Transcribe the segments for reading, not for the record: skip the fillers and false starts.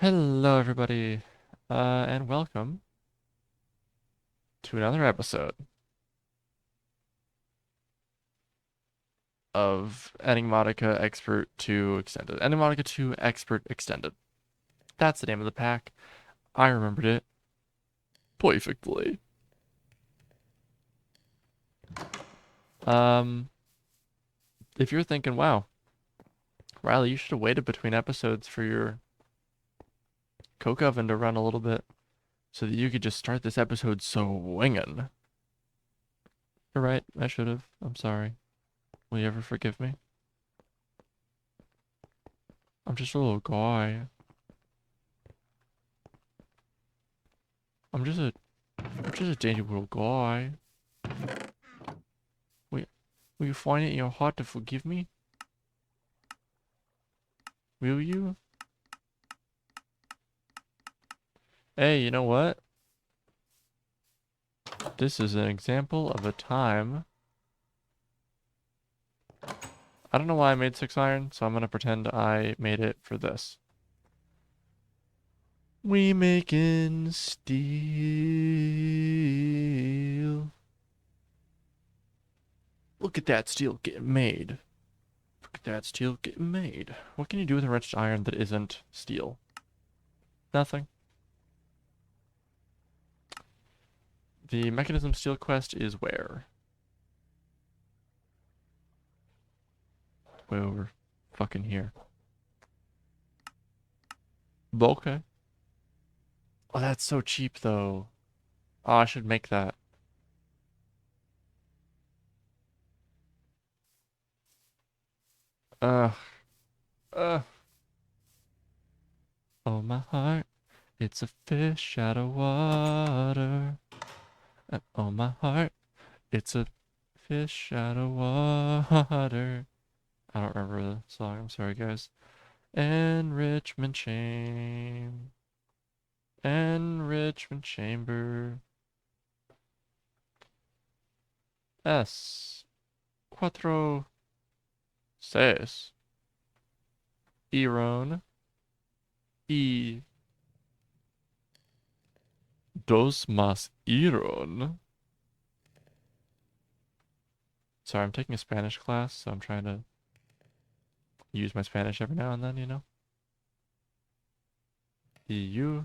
Hello, everybody, and welcome to another episode of Enigmatica Expert 2 Extended. Enigmatica 2 Expert Extended. That's the name of the pack. I remembered it perfectly. Um, if you're thinking, wow, Riley, you should have waited between episodes for your coke oven to run a little bit so that you could just start this episode swinging. You're right, I should have. I'm sorry. Will you ever forgive me? I'm just a little guy. I'm just a I'm just a dainty little guy. Will, will you find it in your heart to forgive me? Will you? Hey, you know what? This is an example of a time. I don't know why I made 6 iron, so I'm gonna pretend I made it for this. We making steel. Look at that steel getting made. Look at that steel getting made. What can you do with enriched iron that isn't steel? Nothing. The mechanism steel quest is where? Way over fucking here. Okay. Oh, that's so cheap though. Oh, I should make that. Ugh. Ugh. Oh, my heart, it's a fish out of water. And oh, my heart, it's a fish out of water. I don't remember the song. I'm sorry, guys. Enrichment chamber. Enrichment chamber. S. Cuatro. Seis. Iron. E. Dos más iron. Sorry, I'm taking a Spanish class, so I'm trying to use my Spanish every now and then, you know? EU,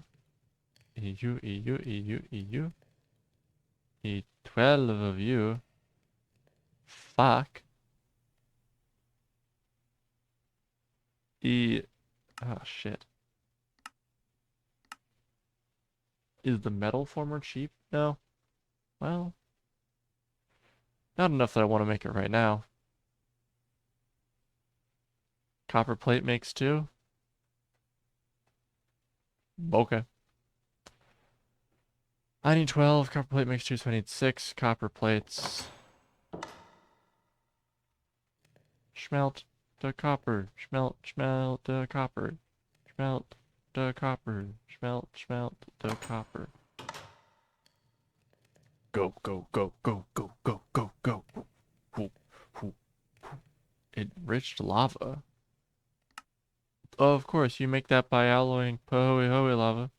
EU, EU, EU, EU. E12 of you. Fuck. E. Oh, shit. Is the metal former cheap? No. Well, not enough that I want to make it right now. Copper plate makes 2. Okay. I need 12. Copper plate makes 2, so I need 6 copper plates. Schmelt the copper. Schmelt the copper. Schmelt the copper. Schmelt the copper. Go, go, go, go, go, go, go, go. Whoo, whoo. Enriched lava. Oh, of course, you make that by alloying Pohoe lava,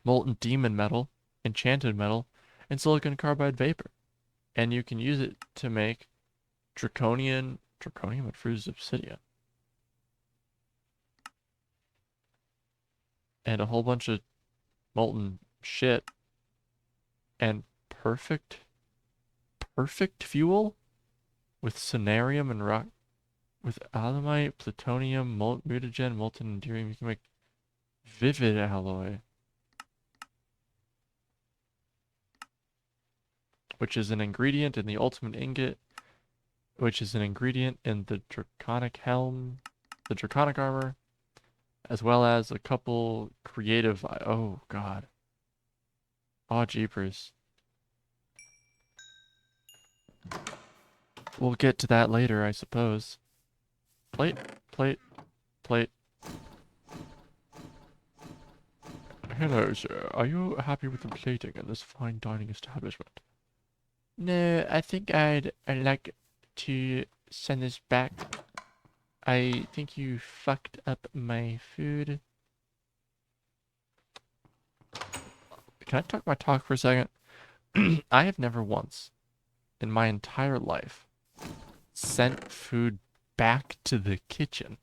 molten demon metal, enchanted metal, and silicon carbide vapor. And you can use it to make draconium and fused obsidian. And a whole bunch of molten shit. And perfect fuel with sonarium and rock. With alumite, plutonium, mutagen, molten deuterium, you can make vivid alloy, which is an ingredient in the ultimate ingot, which is an ingredient in the draconic helm, the draconic armor, as well as a couple creative. Oh god. Aw, jeepers. We'll get to that later, I suppose. Plate, plate, plate. Hello, sir. Are you happy with the plating in this fine dining establishment? No, I think I'd like to send this back. I think you fucked up my food. Can I talk my talk for a second? I have never once in my entire life sent food back to the kitchen.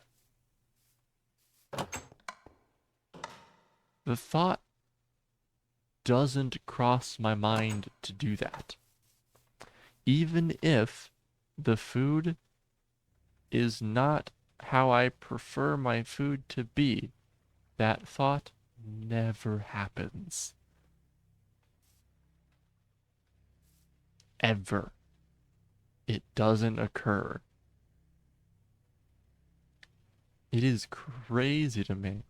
The thought doesn't cross my mind to do that. Even if the food is not how I prefer my food to be, that thought never happens. Ever. It doesn't occur. It is crazy to me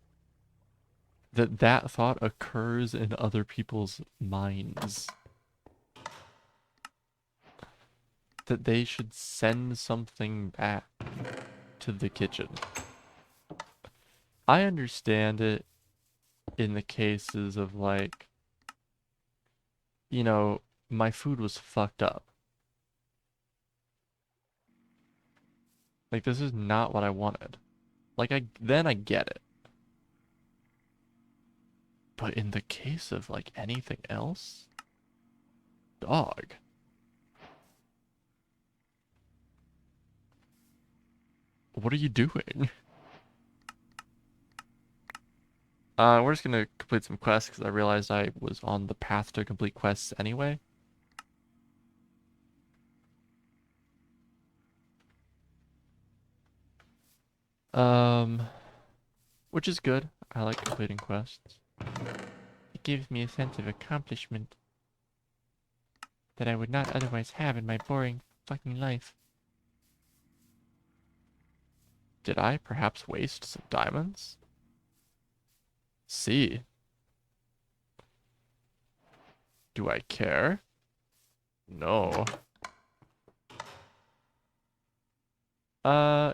that that thought occurs in other people's minds. That they should send something back to the kitchen. I understand it in the cases of like, you know, my food was fucked up. Like, this is not what I wanted. Like, then I get it. But in the case of like anything else, dog. What are you doing? We're just gonna complete some quests because I realized I was on the path to complete quests anyway. Which is good. I like completing quests. It gives me a sense of accomplishment that I would not otherwise have in my boring fucking life. Did I perhaps waste some diamonds? See. Do I care? No.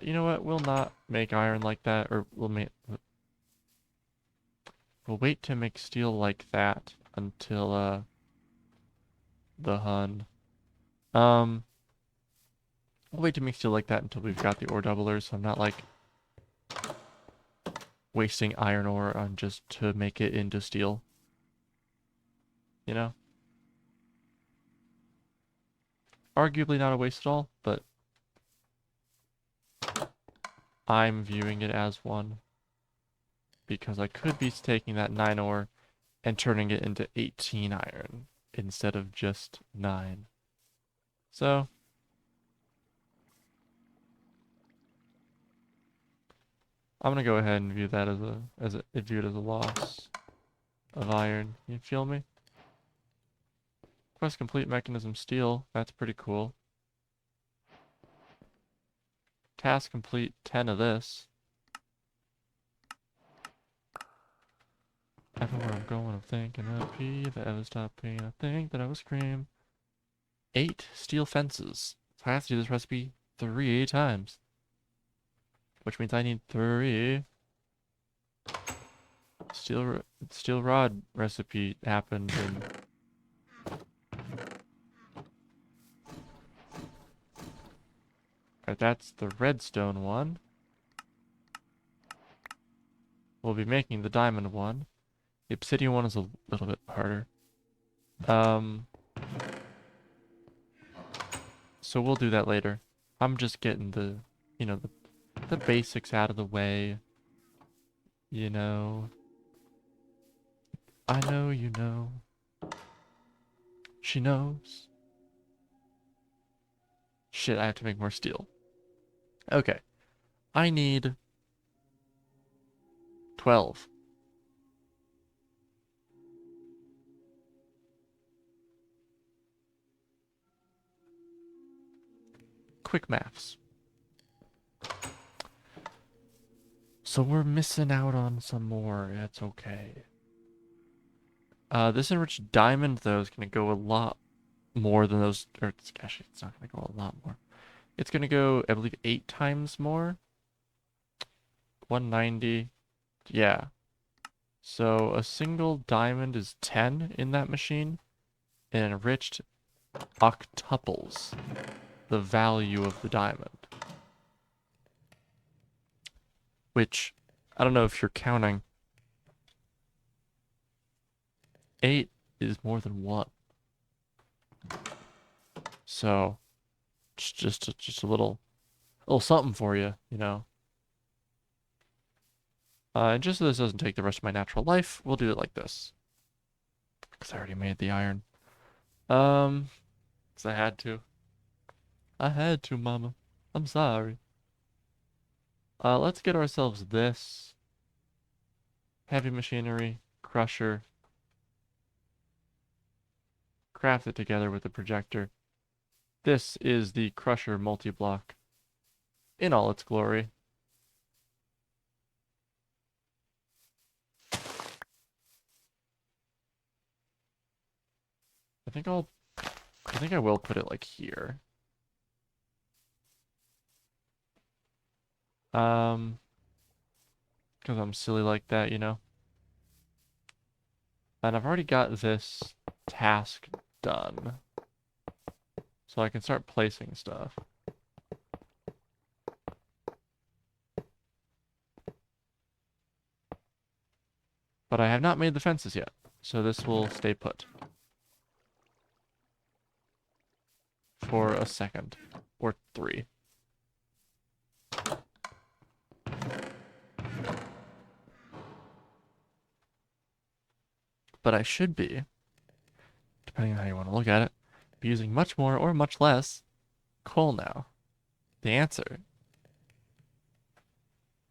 You know what? We'll not make iron like that, or we'll wait to make steel like that until, the Hun. We'll wait to make steel like that until we've got the ore doubler, so I'm not, like, wasting iron ore on just to make it into steel. You know? Arguably not a waste at all, but I'm viewing it as one. Because I could be taking that 9 ore and turning it into 18 iron instead of just 9. So, I'm gonna go ahead and view that view it as a loss of iron. You feel me? Quest complete mechanism steel. That's pretty cool. Task complete 10 of this. Everywhere I'm going, I'm thinking of P. If I ever stop being, I think that I was cream. 8 steel fences. So I have to do this recipe 3 times. Which means I need 3 steel rod recipe happened and alright, that's the redstone one. We'll be making the diamond one. The obsidian one is a little bit harder. So we'll do that later. I'm just getting the, you know, the basics out of the way. You know. I know you know. She knows. Shit, I have to make more steel. Okay. I need 12. Quick maths. So we're missing out on some more. That's okay. This enriched diamond, though, is going to go a lot more than those. Or actually, it's not going to go a lot more. It's going to go, I believe, 8 times more. 190. Yeah. So a single diamond is 10 in that machine. And enriched octuples the value of the diamond. Which, I don't know if you're counting. 8 is more than one. So, just a little something for you, you know. And just so this doesn't take the rest of my natural life, we'll do it like this. Because I already made the iron. 'Cause I had to. I had to, mama. I'm sorry. Let's get ourselves this. Heavy machinery, crusher. Craft it together with the projector. This is the crusher multi-block in all its glory. I think I will put it like here. Because I'm silly like that, you know? And I've already got this task done. So I can start placing stuff. But I have not made the fences yet, so this will stay put. For a second. Or 3. But I should be, depending on how you want to look at it, be using much more or much less coal now. The answer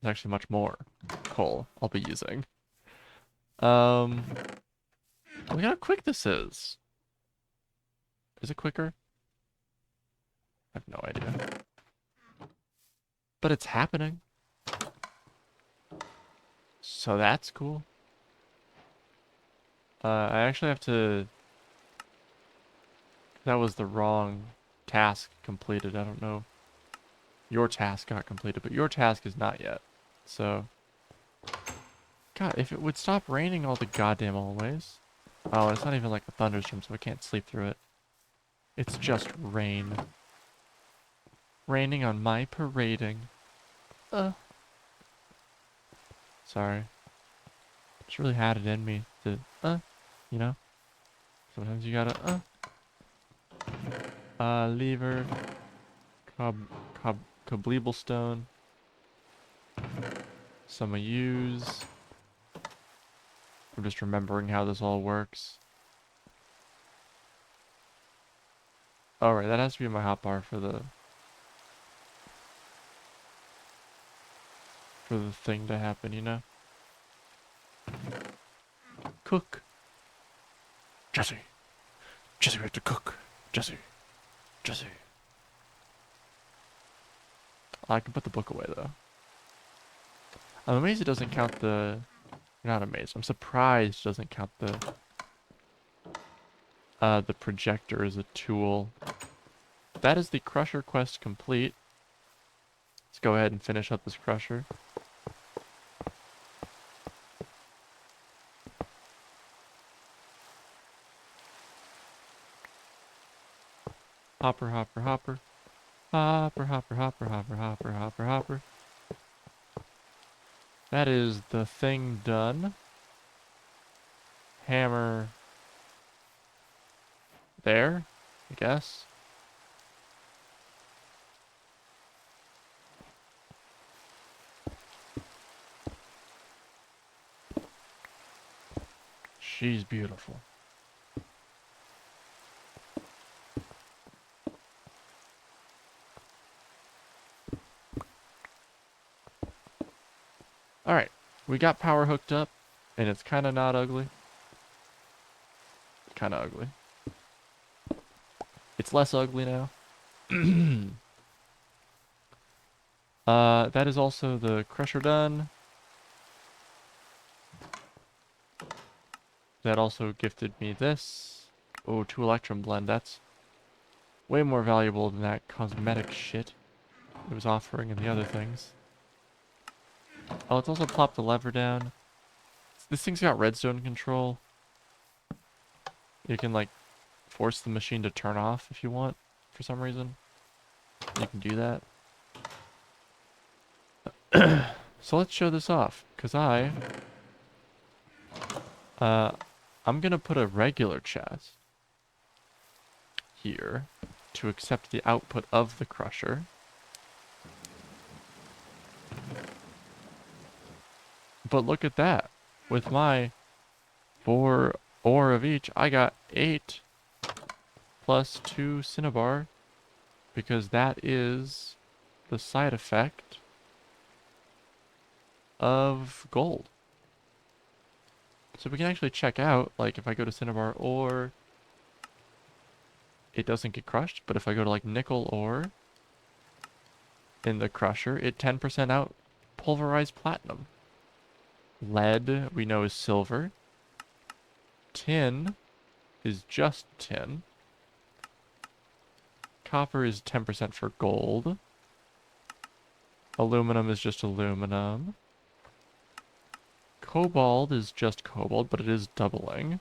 is actually much more coal I'll be using. Look how quick this is. Is it quicker? I have no idea. But it's happening. So that's cool. I actually have to... That was the wrong task completed. I don't know. Your task got completed, but your task is not yet. So... God, if it would stop raining all the goddamn always. Oh, it's not even like a thunderstorm, so I can't sleep through it. It's just rain. Raining on my parading. Sorry. Just really had it in me to, you know? Sometimes you gotta, lever. Cableeblestone. Some I use. I'm just remembering how this all works. Alright, that has to be my hotbar for the thing to happen, you know? Cook. Jesse. Jesse, we have to cook. Jesse. Jesse. I can put the book away, though. I'm amazed it doesn't count the... Not amazed. I'm surprised it doesn't count the projector as a tool. That is the crusher quest complete. Let's go ahead and finish up this crusher. Hopper, hopper, hopper. Hopper, hopper, hopper, hopper, hopper, hopper, hopper. That is the thing done. Hammer. There, I guess. She's beautiful. Alright, we got power hooked up, and it's kind of not ugly. Kind of ugly. It's less ugly now. That is also the crusher done. That also gifted me this. Oh, 2 Electrum blend. That's way more valuable than that cosmetic shit it was offering in the other things. Oh, it's also plopped the lever down. This thing's got redstone control. You can, like, force the machine to turn off if you want, for some reason. You can do that. So let's show this off, because I I'm gonna put a regular chest here to accept the output of the crusher. But look at that. With my 4 ore of each, I got 8 plus 2 cinnabar, because that is the side effect of gold. So we can actually check out, like if I go to cinnabar ore, it doesn't get crushed, but if I go to like nickel ore in the crusher, it 10% out pulverized platinum. Lead, we know, is silver. Tin is just tin. Copper is 10% for gold. Aluminum is just aluminum. Cobalt is just cobalt, but it is doubling.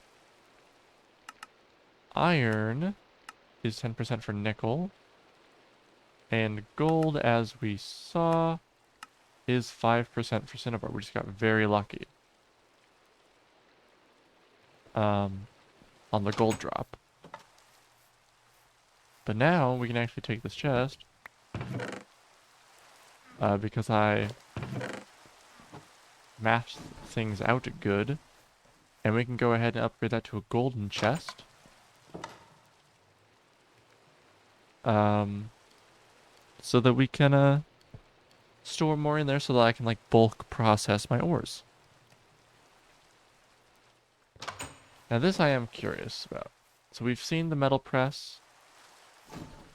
Iron is 10% for nickel. And gold, as we saw, is 5% for cinnabar. We just got very lucky. On the gold drop. But now we can actually take this chest. Because I matched things out good. And we can go ahead and upgrade that to a golden chest. So that we can store more in there so that I can like bulk process my ores. Now this I am curious about. So we've seen the metal press.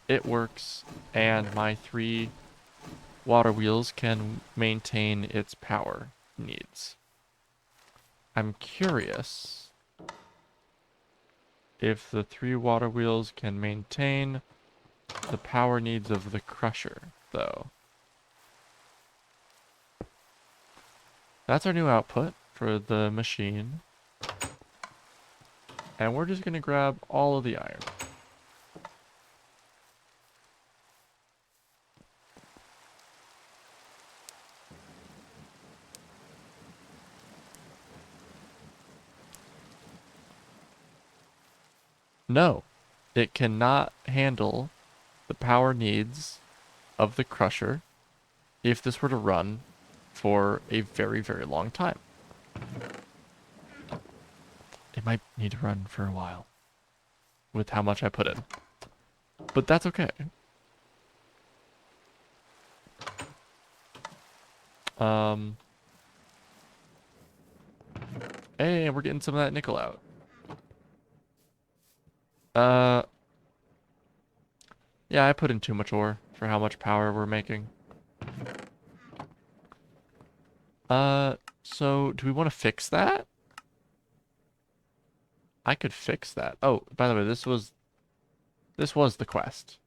It works, and my 3 water wheels can maintain its power needs. I'm curious if the 3 water wheels can maintain the power needs of the crusher, though. That's our new output for the machine. And we're just going to grab all of the iron. No, it cannot handle the power needs of the crusher if this were to run for a very, very long time. It might need to run for a while with how much I put in. But that's okay. Hey, we're getting some of that nickel out. Yeah, I put in too much ore for how much power we're making. So do we want to fix that? I could fix that. Oh, by the way, this was the quest.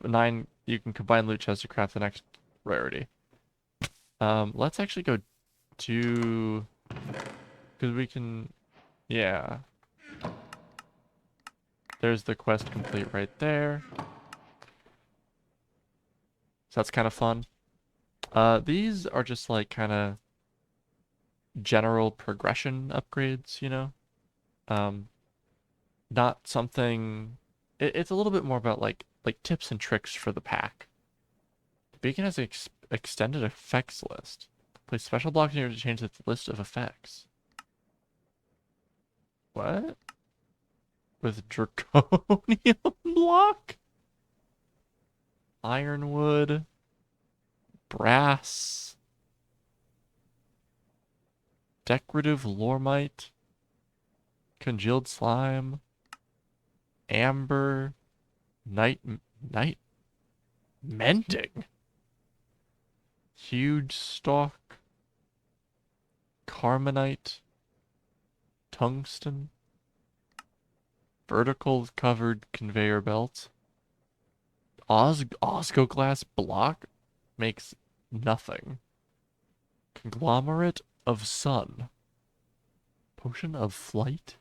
9, you can combine loot chests to craft the next rarity. Let's actually go to, because we can, yeah. There's the quest complete right there. So that's kind of fun. These are just like kind of general progression upgrades, you know? Not something, it's a little bit more about like tips and tricks for the pack. The beacon has an extended effects list. Place special blocks in here to change the list of effects. What? With draconium block? Ironwood. Brass. Decorative lormite. Congealed slime. Amber. Night mending. Huge stalk. Carmonite. Tungsten. Vertical covered conveyor belt. Osco glass block makes nothing. Conglomerate of sun. Potion of flight.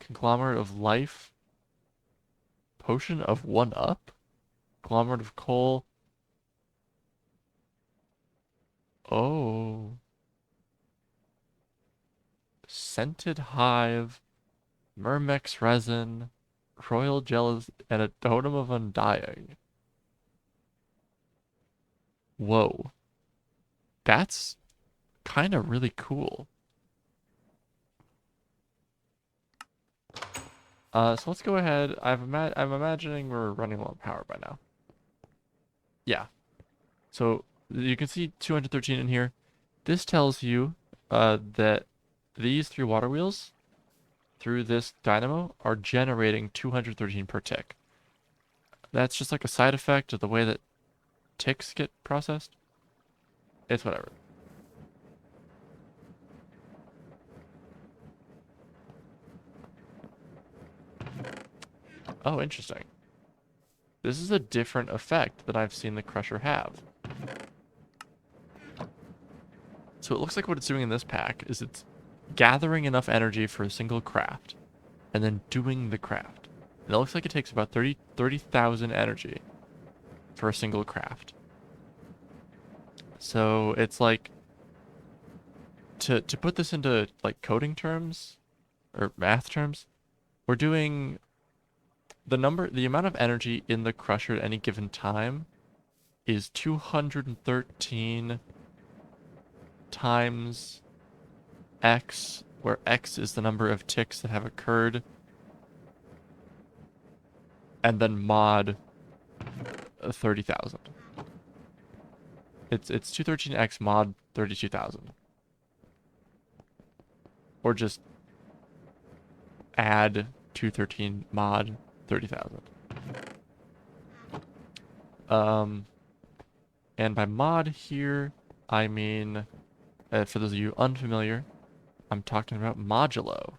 Conglomerate of life. Potion of 1-up. Conglomerate of coal. Oh. Scented hive. Myrmex resin, royal gel, and a totem of undying. Whoa. That's kind of really cool. So let's go ahead. I'm imagining we're running low on power by now. Yeah. So you can see 213 in here. This tells you that these 3 water wheels through this dynamo are generating 213 per tick. That's just like a side effect of the way that ticks get processed. It's whatever. Oh, interesting. This is a different effect that I've seen the Crusher have. So it looks like what it's doing in this pack is it's gathering enough energy for a single craft and then doing the craft. And it looks like it takes about 30,000 energy for a single craft. So it's like to put this into like coding terms or math terms, we're doing the amount of energy in the crusher at any given time is 213 times x, where x is the number of ticks that have occurred, and then mod 30,000. It's 213x mod 32,000. Or just add 213 mod 30,000. And by mod here, I mean, for those of you unfamiliar, I'm talking about modulo.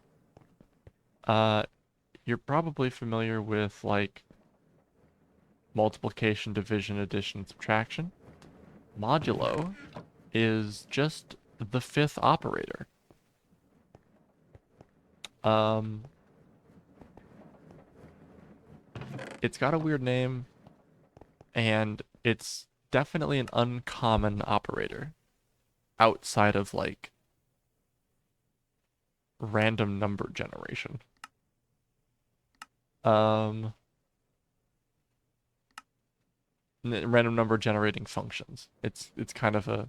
You're probably familiar with like multiplication, division, addition, subtraction. Modulo is just the 5th operator. It's got a weird name, and it's definitely an uncommon operator outside of like random number generation. Random number generating functions. It's kind of a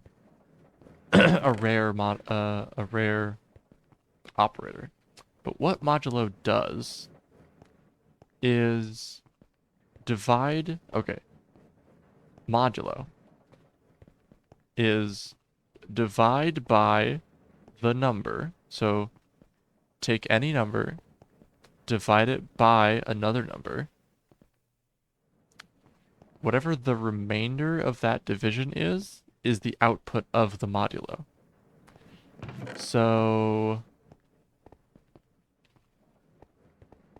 a rare operator. But what modulo does is divide. Okay, modulo is divide by the number. So take any number, divide it by another number. Whatever the remainder of that division is the output of the modulo. So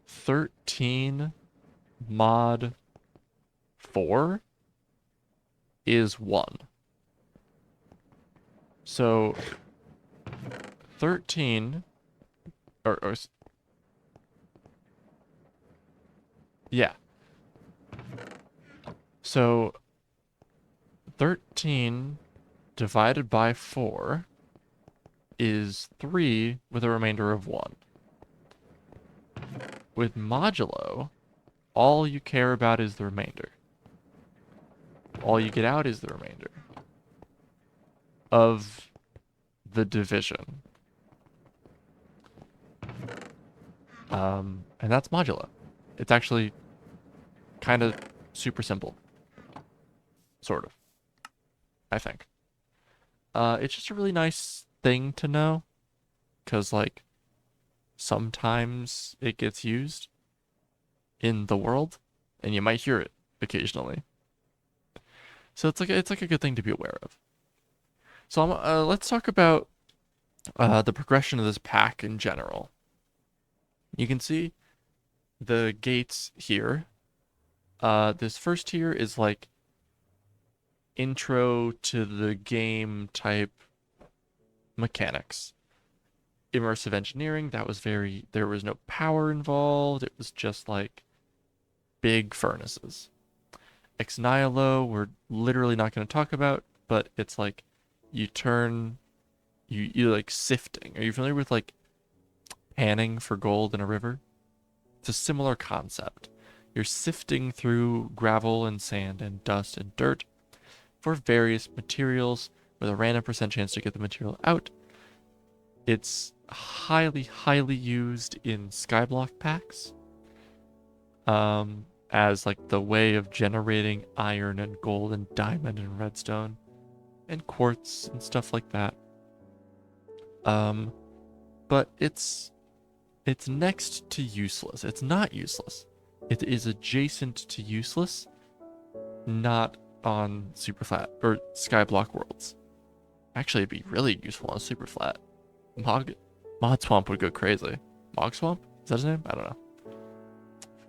13 mod 4 is 1. So 13 or yeah. So 13 divided by 4 is 3 with a remainder of 1. With modulo, all you care about is the remainder. All you get out is the remainder of the division. And that's modulo. It's actually kind of super simple. Sort of. I think. It's just a really nice thing to know, because like sometimes it gets used in the world, and you might hear it occasionally. So it's like a good thing to be aware of. So let's talk about the progression of this pack in general. You can see the gates here. This first tier is like intro to the game type mechanics. Immersive engineering, there was no power involved. It was just like big furnaces. Ex Nihilo, we're literally not going to talk about, but it's like you like sifting. Are you familiar with like panning for gold in a river. It's a similar concept. You're sifting through gravel and sand and dust and dirt for various materials with a random percent chance to get the material out. It's highly, highly used in skyblock packs as like the way of generating iron and gold and diamond and redstone and quartz and stuff like that. But it's next to useless. It's not useless. It is adjacent to useless, not on super flat or skyblock worlds. Actually, it'd be really useful on super flat. Mod Swamp would go crazy. Mog Swamp? Is that his name? I don't know.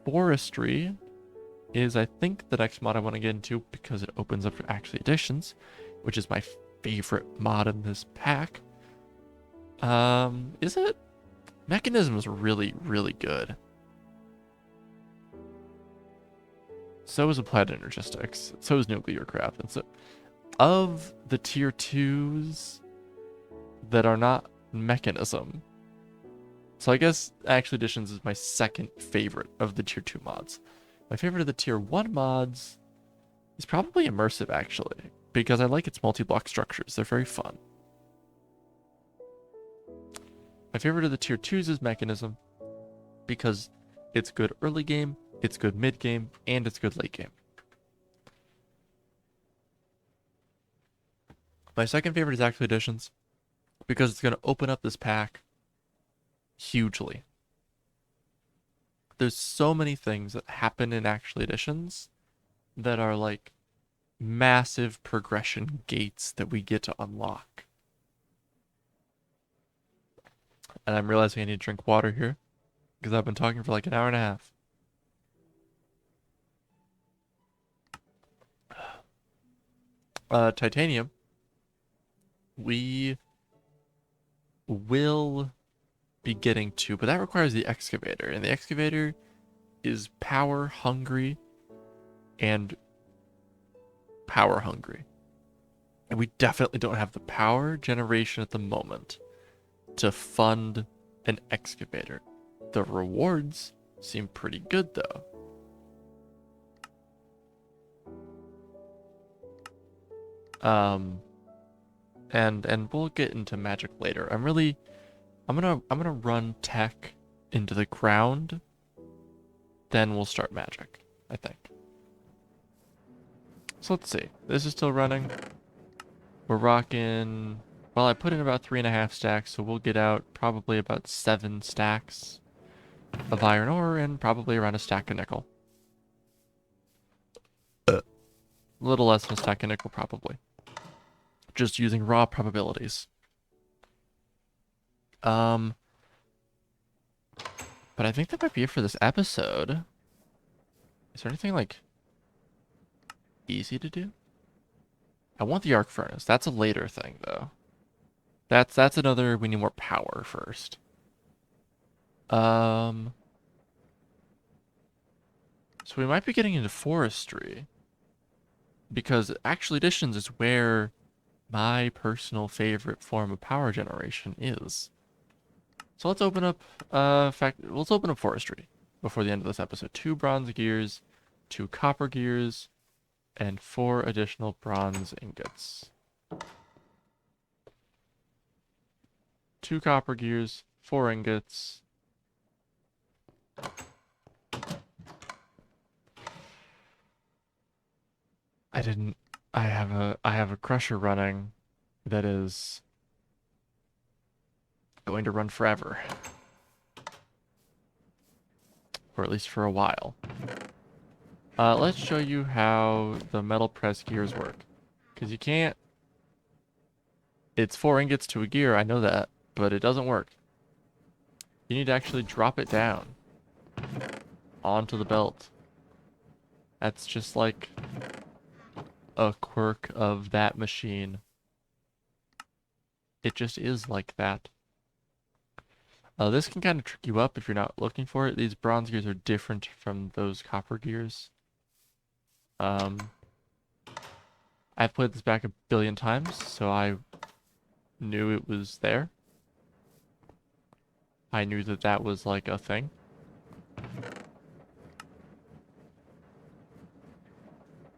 Forestry is, I think, the next mod I want to get into because it opens up for actually additions, which is my favorite mod in this pack. Is it? Mechanism is really, really good. So is Applied Energistics. So is Nuclear Craft. And so, of the tier 2s that are not mechanism, so I guess Actual Additions is my second favorite of the tier 2 mods. My favorite of the tier 1 mods is probably Immersive, actually, because I like its multi-block structures. They're very fun. My favorite of the tier 2s is Mechanism because it's good early game, it's good mid game, and it's good late game. My second favorite is Actual Additions because it's going to open up this pack hugely. There's so many things that happen in Actual Additions that are like massive progression gates that we get to unlock. And I'm realizing I need to drink water here because I've been talking for like an hour and a half. Titanium, we will be getting to, but that requires the excavator, and the excavator is power hungry and power hungry. And we definitely don't have the power generation at the moment to fund an excavator. The rewards seem pretty good though. And we'll get into magic later. I'm gonna run tech into the ground, then we'll start magic, I think. So let's see. This is still running. We're rocking. Well, I put in about 3.5 stacks, so we'll get out probably about 7 stacks of iron ore and probably around a stack of nickel. A little less than a stack of nickel, probably. Just using raw probabilities. But I think that might be it for this episode. Is there anything like easy to do? I want the arc furnace. That's a later thing though. That's another, we need more power first. So we might be getting into forestry because Actual Additions is where my personal favorite form of power generation is. So let's open up let's open up forestry before the end of this episode. 2 bronze gears, 2 copper gears, and 4 additional bronze ingots. 2 copper gears, 4 ingots. I have a crusher running that is going to run forever. Or at least for a while. Let's show you how the metal press gears work. Because you can't... It's 4 ingots to a gear, I know that, but it doesn't work. You need to actually drop it down onto the belt. That's just like a quirk of that machine. It just is like that. This can kind of trick you up if you're not looking for it. These bronze gears are different from those copper gears. I've played this back a billion times, so I knew it was there. I knew that that was like a thing.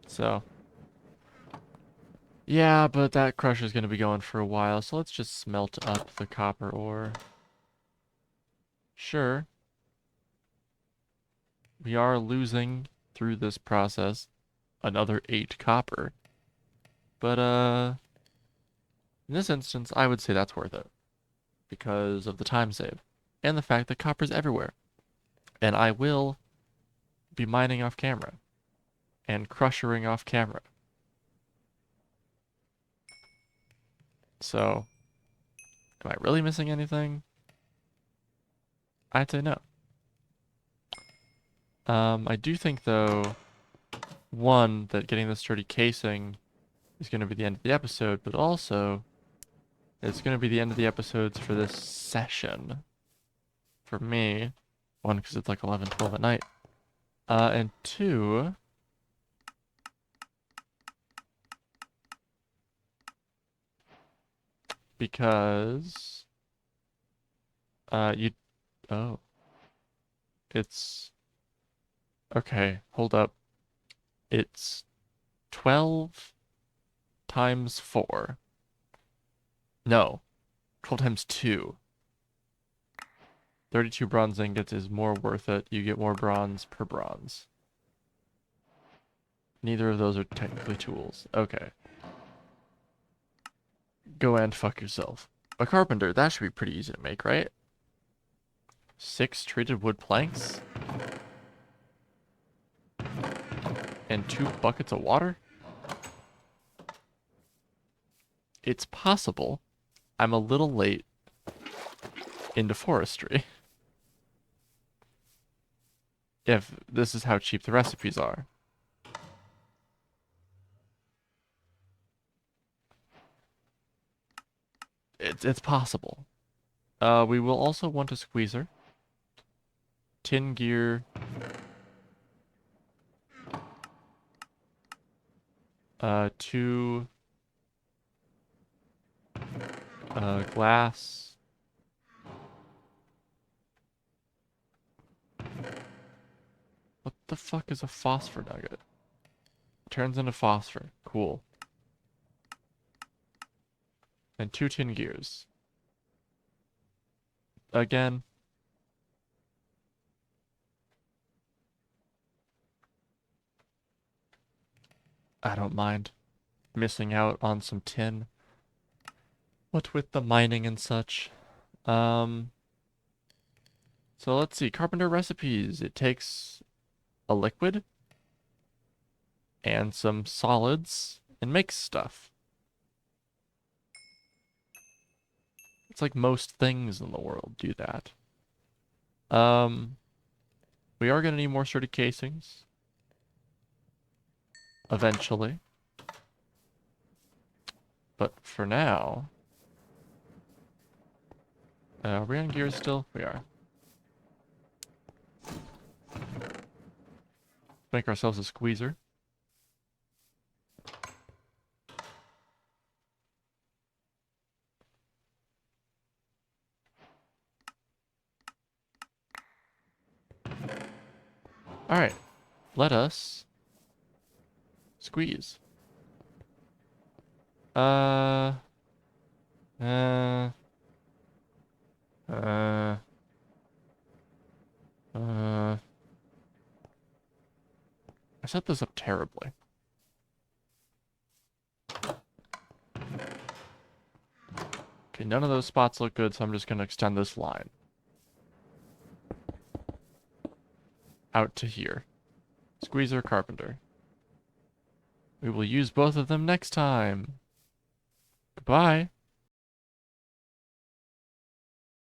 So, yeah, but that crusher's gonna be going for a while, so let's just smelt up the copper ore. Sure, we are losing through this process another 8 copper. But, in this instance, I would say that's worth it. Because of the time save. And the fact that copper's everywhere. And I will be mining off camera. And crushering off camera. So, am I really missing anything? I'd say no. I do think, though, one, that getting this sturdy casing is going to be the end of the episode, but also, it's going to be the end of the episodes for this session. For me. One, because it's like 11, 12 at night. And two, because, oh, it's, okay, hold up. It's 12 times 4. No, 12 times 2. 32 bronze ingots is more worth it. You get more bronze per bronze. Neither of those are technically tools. Okay. Go and fuck yourself. A carpenter, that should be pretty easy to make, right? 6 treated wood planks? And 2 buckets of water? It's possible. I'm a little late into forestry. If this is how cheap the recipes are. It's possible. We will also want a squeezer. Tin gear. Two glass. What the fuck is a phosphor nugget? Turns into phosphor. Cool. And 2 tin gears. Again. I don't mind missing out on some tin. What with the mining and such. So let's see. Carpenter recipes. It takes a liquid and some solids and makes stuff. It's like most things in the world do that. We are gonna need more sturdy casings. Eventually. But for now... are we on gears still? We are. Make ourselves a squeezer. Alright. Let us squeeze. I set this up terribly. Okay, none of those spots look good, so I'm just going to extend this line out to here. Squeezer, carpenter. We will use both of them next time. Goodbye.